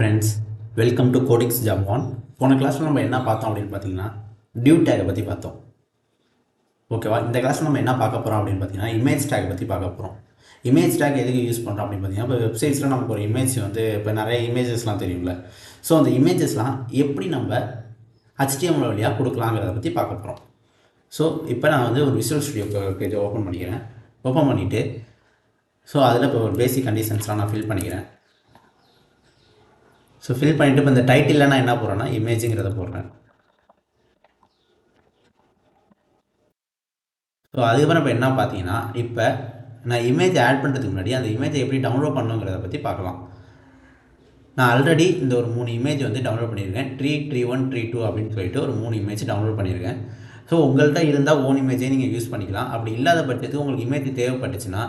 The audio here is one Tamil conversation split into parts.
Friends, welcome to codings job one. போன கிளாஸில் நம்ம என்ன பார்த்தோம் அப்படின்னு பார்த்தீங்கன்னா டியூ டேகை பற்றி பார்த்தோம். ஓகேவா? இந்த கிளாஸில் நம்ம என்ன பார்க்க போகிறோம் அப்படின்னு பார்த்தீங்கன்னா இமேஜ் டேக் பற்றி பார்க்க போகிறோம். இமேஜ் டேக் எதுக்கு யூஸ் பண்ணுறோம் அப்படின்னு பார்த்தீங்கன்னா, இப்போ வெப்சைட்ஸில் நமக்கு ஒரு இமேஜ் வந்து இப்போ நிறைய இமேஜஸ்லாம் தெரியும்ல. ஸோ அந்த இமேஜஸ்லாம் எப்படி நம்ம HTML வழியாக கொடுக்கலாங்கிறத பற்றி பார்க்க போகிறோம். ஸோ இப்போ நான் வந்து ஒரு விசுவல் ஸ்டுடியோ பேஜை ஓப்பன் பண்ணிக்கிறேன். ஓப்பன் பண்ணிவிட்டு ஸோ அதில் இப்போ ஒரு பேசிக் கண்டிஷன்ஸ்லாம் நான் ஃபில் பண்ணிக்கிறேன். ஸோ ஃபில் பண்ணிவிட்டு இப்போ இந்த டைட்டிலில் நான் என்ன போடுறேன்னா இமேஜுங்கிறத போடுறேன். ஸோ அதுக்கப்புறம் இப்போ என்ன பார்த்தீங்கன்னா, இப்போ நான் இமேஜ் ஆட் பண்ணுறதுக்கு முன்னாடி அந்த இமேஜை எப்படி டவுன்லோட் பண்ணுங்கிறத பற்றி பார்க்கலாம். நான் ஆல்ரெடி இந்த ஒரு 3 இமேஜ் வந்து டவுன்லோட் பண்ணியிருக்கேன். ட்ரீ 1 ட்ரீ 2 அப்படின்னு சொல்லிட்டு ஒரு 3 இமேஜ் டவுன்லோட் பண்ணியிருக்கேன். ஸோ உங்கள்கிட்ட இருந்தால் ஓன் இமேஜே நீங்கள் யூஸ் பண்ணிக்கலாம். அப்படி இல்லாத பட்சத்துக்கு உங்களுக்கு இமேஜ் தேவைப்பட்டுச்சுன்னா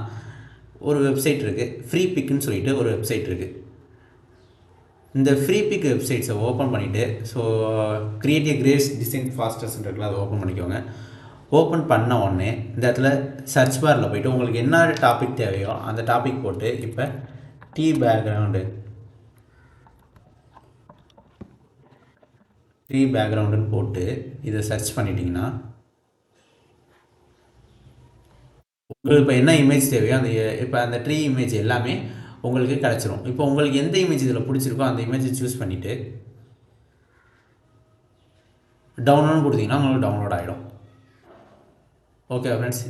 ஒரு வெப்சைட் இருக்குது, ஃப்ரீ பிக்குன்னு சொல்லிட்டு ஒரு வெப்சைட் இருக்குது. இந்த ஃப்ரீ பிக் வெப்சைட்ஸை ஓப்பன் பண்ணிவிட்டு so create a great design ஃபாஸ்டர்ஸ்ன்றதுல அதை ஓப்பன் பண்ணிக்கோங்க. ஓப்பன் பண்ண உடனே இந்த இடத்துல சர்ச் பாரில் போய்ட்டு உங்களுக்கு என்ன டாபிக் தேவையோ அந்த டாபிக் போட்டு இப்போ ட்ரீ பேக்ரவுண்டுன்னு போட்டு இதை சர்ச் பண்ணிட்டீங்கன்னா உங்களுக்கு இப்போ என்ன இமேஜ் தேவையோ அந்த இப்போ அந்த ட்ரீ இமேஜ் எல்லாமே உங்களுக்கு கிடச்சிரும். இப்போ உங்களுக்கு எந்த இமேஜ் இதில் பிடிச்சிருக்கோ அந்த இமேஜை சூஸ் பண்ணிவிட்டு டவுன்லோட் கொடுத்தீங்கன்னா உங்களுக்கு டவுன்லோட் ஆகிடும். ஓகே ஃப்ரெண்ட்ஸ்,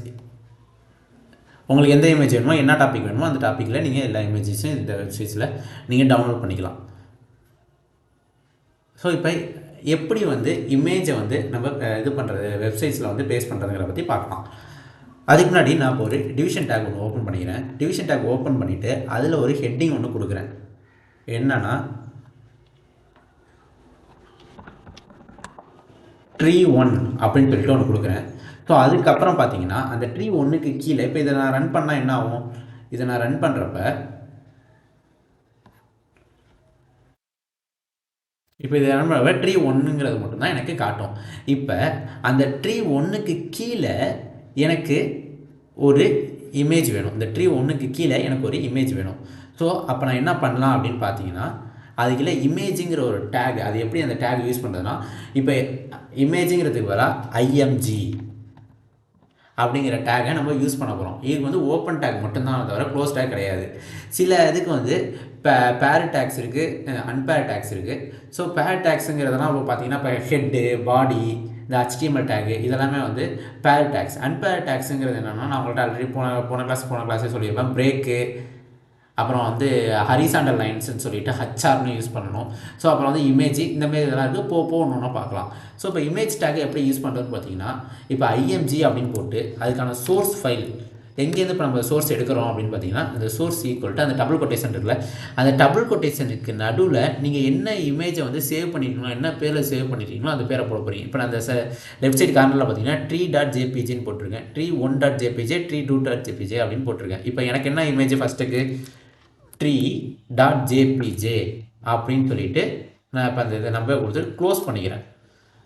உங்களுக்கு எந்த இமேஜ் வேணுமோ என்ன டாபிக் வேணுமோ அந்த டாப்பிக்கில் நீங்கள் எல்லா இமேஜஸும் இந்த வெப்சைட்ஸில் நீங்கள் டவுன்லோட் பண்ணிக்கலாம். ஸோ இப்போ எப்படி வந்து இமேஜை வந்து நம்ம இது பண்ணுறது வெப்சைட்ஸில் வந்து பேஸ்ட் பண்ணுறதுங்கிற பற்றி பார்க்கலாம். அதுக்கு முன்னாடி நான் இப்போ ஒரு டிவிஷன் டேக் ஒன்று ஓப்பன் பண்ணிக்கிறேன். டிவிஷன் டேக் ஓப்பன் பண்ணிவிட்டு அதில் ஒரு ஹெட்டிங் ஒன்று கொடுக்குறேன். என்னன்னா ட்ரீ 1 அப்படின்னு சொல்லிட்டு ஒன்று கொடுக்குறேன். ஸோ அதுக்கப்புறம் பார்த்தீங்கன்னா அந்த ட்ரீ 1க்கு கீழே இப்போ இதை நான் ரன் பண்ணால் என்ன ஆகும், இதை நான் ரன் பண்ணுறப்ப இப்போ இதை ரன் பண்ணுறப்ப ட்ரீ 1ங்கிறது மட்டும்தான் எனக்கு காட்டும். இப்போ அந்த ட்ரீ 1க்கு கீழே எனக்கு ஒரு இமேஜ் வேணும். இந்த ட்ரீ 1க்கு கீழே எனக்கு ஒரு இமேஜ் வேணும். ஸோ அப்போ நான் என்ன பண்ணலாம் அப்படின்னு பார்த்தீங்கன்னா, அதுக்குள்ள இமேஜுங்கிற ஒரு டேக், அது எப்படி அந்த டேக் யூஸ் பண்ணுறதுன்னா, இப்போ இமேஜுங்கிறதுக்கு பதிலாக IMG அப்படிங்கிற டேகை நம்ம யூஸ் பண்ண போகிறோம். இதுக்கு வந்து ஓப்பன் டேக் மட்டும்தான் தவிர க்ளோஸ் டேக் கிடையாது. சில இதுக்கு வந்து பேர் டேக்ஸ் இருக்குது, அன்பேர் டேக்ஸ் இருக்குது. ஸோ பேர் டேக்ஸுங்கிறதுலாம் இப்போ பார்த்தீங்கன்னா இப்போ ஹெட்டு, பாடி, இந்த HTML டேகு இதெல்லாமே வந்து பேர் டேக்ஸ். அன்பேர் டேக்ஸுங்கிறது என்னென்னா, நான் உங்கள்கிட்ட ஆல்ரெடி போன கிளாஸே சொல்லியிருப்பேன். பிரேக்கு, அப்புறம் வந்து ஹரிசாண்டல் லைன்ஸ்ன்னு சொல்லிட்டு HRன்னு யூஸ் பண்ணணும். ஸோ அப்புறம் வந்து இமேஜ் இந்தமாரி இதெல்லாம் இருக்குது. ஒன்று பார்க்கலாம். ஸோ இப்போ இமேஜ் டேக் எப்படி யூஸ் பண்ணுறதுன்னு பார்த்தீங்கன்னா, இப்போ IMG அப்படின்னு போட்டு அதுக்கான சோர்ஸ் ஃபைல் எங்கேருந்து இப்போ நம்ம சோர்ஸ் எடுக்கிறோம் அப்படின்னு பார்த்தீங்கன்னா, இந்த சோர்ஸ் ஈக்குவல் அந்த டபுள் கொட்டேஷன் இருக்குல்ல, அந்த டபுள் கொட்டேஷனுக்கு நடுவில் நீங்கள் என்ன இமேஜை வந்து சேவ் பண்ணியிருக்கீங்களோ, என்ன பேரில் சேவ் பண்ணியிருக்கீங்களோ அந்த பேரை போட போகிறீங்க. இப்போ நான் அந்த லெஃப்ட் சைடு கார்னரில் பார்த்தீங்கன்னா tree.jpgன்னு போட்டிருக்கேன். tree1.jpg, tree2.jpg அப்படின்னு போட்டிருக்கேன். இப்போ எனக்கு என்ன இமேஜ் ஃபஸ்ட்டுக்கு tree.jpg அப்படின்னு சொல்லிட்டு நான் இப்போ அந்த இதை நம்ப கொடுத்துட்டு க்ளோஸ் பண்ணிக்கிறேன்.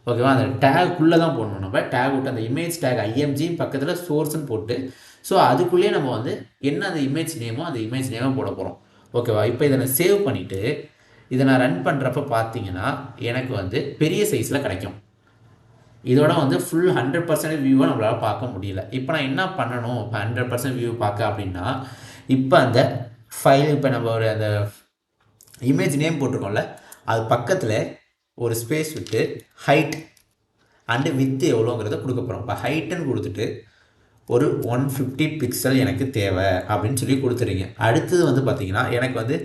ஓகேவா? அந்த டேக்குள்ளே தான் போடணும். நம்ம டேக் விட்டு அந்த இமேஜ் டேக் IMG பக்கத்தில் சோர்ஸ்ன்னு போட்டு ஸோ அதுக்குள்ளேயே நம்ம வந்து என்ன அந்த இமேஜ் நேமோ அந்த இமேஜ் நேமோ போட போகிறோம். ஓகேவா? இப்போ இதை நான் சேவ் பண்ணிவிட்டு இதை நான் ரன் பண்ணுறப்ப பார்த்தீங்கன்னா எனக்கு வந்து பெரிய சைஸில் கிடைக்கும். இதோட வந்து ஃபுல் 100% வியூவை நம்மளால் பார்க்க முடியல. இப்போ நான் என்ன பண்ணணும், இப்போ 100% வியூ பார்க்க அப்படின்னா, இப்போ அந்த ஃபைல் இப்போ நம்ம ஒரு அந்த இமேஜ் நேம் போட்டிருக்கோம்ல, அது பக்கத்தில் ஒரு ஸ்பேஸ் விட்டு ஹைட் அண்டு வித்து எவ்வளோங்கிறத கொடுக்க போகிறோம். இப்போ ஹைட்டுன்னு கொடுத்துட்டு ஒரு 150 பிக்சல் எனக்கு தேவை அப்படின்னு சொல்லி கொடுத்துறீங்க. அடுத்தது வந்து பார்த்தீங்கன்னா எனக்கு வந்து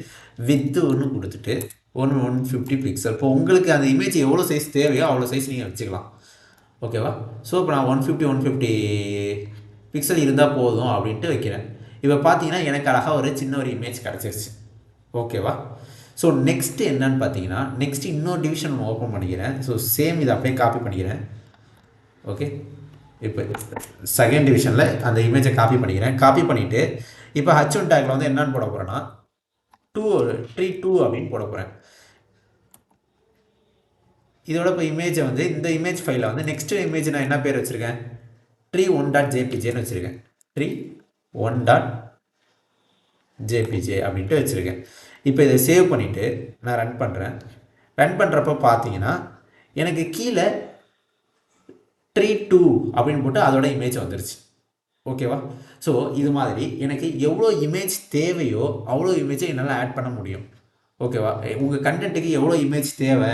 வித்து ஒன்று கொடுத்துட்டு 150 பிக்சல். இப்போ உங்களுக்கு அந்த இமேஜ் எவ்வளோ சைஸ் தேவையோ அவ்வளோ சைஸ் நீங்கள் வச்சுக்கலாம். ஓகேவா? ஸோ இப்போ நான் 150 பிக்சல் இருந்தால் போதும் அப்படின்ட்டு வைக்கிறேன். இப்போ பார்த்தீங்கன்னா எனக்கு அழகாக ஒரு சின்ன ஒரு இமேஜ் கிடச்சிருச்சு. ஓகேவா? ஸோ நெக்ஸ்ட்டு என்னன்னு பார்த்தீங்கன்னா, நெக்ஸ்ட்டு இன்னொரு டிவிஷன் ஓப்பன் பண்ணிக்கிறேன். ஸோ சேம் இதை அப்படியே காப்பி பண்ணிக்கிறேன். ஓகே, இப்போ செகண்ட் டிவிஷனில் அந்த இமேஜை காப்பி பண்ணிக்கிறேன். காப்பி பண்ணிவிட்டு இப்போ H1 டேக்கில் வந்து என்னன்னு போட போகிறேன்னா ட்ரீ 2 அப்படின்னு போட போகிறேன். இதோட இப்போ இமேஜை வந்து இந்த இமேஜ் ஃபைலில் வந்து நெக்ஸ்ட்டு இமேஜ் நான் என்ன பேர் வச்சுருக்கேன், tree1.jpgன்னு வச்சுருக்கேன். tree1.jpg அப்படின்ட்டு வச்சுருக்கேன். இப்போ இதை சேவ் பண்ணிவிட்டு நான் ரன் பண்ணுறேன். ரன் பண்ணுறப்ப பார்த்தீங்கன்னா எனக்கு கீழே ட்ரீ2 அப்படின்னு போட்டு அதோட இமேஜ் வந்துருச்சு. ஓகேவா? ஸோ இது மாதிரி எனக்கு எவ்வளோ இமேஜ் தேவையோ அவ்வளோ இமேஜை என்னால் ஆட் பண்ண முடியும். ஓகேவா? உங்கள் கண்டென்ட்டுக்கு எவ்வளோ இமேஜ் தேவை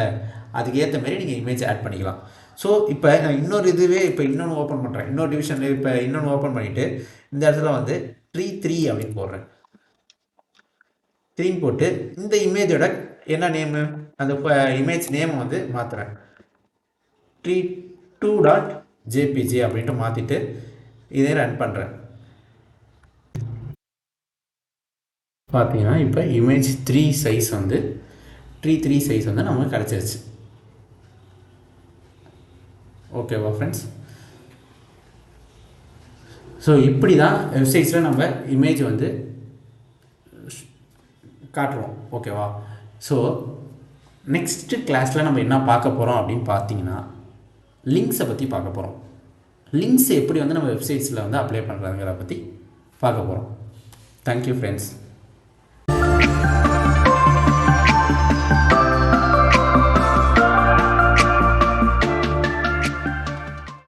அதுக்கு ஏற்ற மாதிரி நீங்கள் இமேஜ் ஆட் பண்ணிக்கலாம். ஸோ இப்போ நான் இன்னொன்று ஓப்பன் பண்ணுறேன். இன்னொரு டிவிஷனில் இப்போ இன்னொன்று ஓப்பன் பண்ணிவிட்டு இந்த இடத்துல வந்து ட்ரீ3 அப்படின்னு போடுறேன். 3 போட்டு இந்த இமேஜோட என்ன நேமு, அந்த இமேஜ் நேமை வந்து மாற்றுறேன். ட்ரீ2.jpg அப்படின்ட்டு மாற்றிட்டு இதே ரன் பண்ணுறேன். பார்த்தீங்கன்னா இப்போ இமேஜ் 3 சைஸ் வந்து ட்ரீ3 சைஸ் வந்து நமக்கு கிடச்சிருச்சு. ஓகேவா ஃப்ரெண்ட்ஸ்? ஸோ இப்படி தான் வெப்சைட்ஸில் நம்ம இமேஜ் வந்து காட்டுறோம். ஓகேவா? ஸோ நெக்ஸ்ட்டு கிளாஸில் நம்ம என்ன பார்க்க போகிறோம் அப்படின்னு பார்த்தீங்கன்னா லிங்க்ஸை பற்றி பார்க்க போகிறோம். லிங்க்ஸ் எப்படி வந்து நம்ம வெப்சைட்ஸில் வந்து அப்ளை பண்ணுறதுங்கிறத பற்றி பார்க்க போகிறோம். Thank you friends.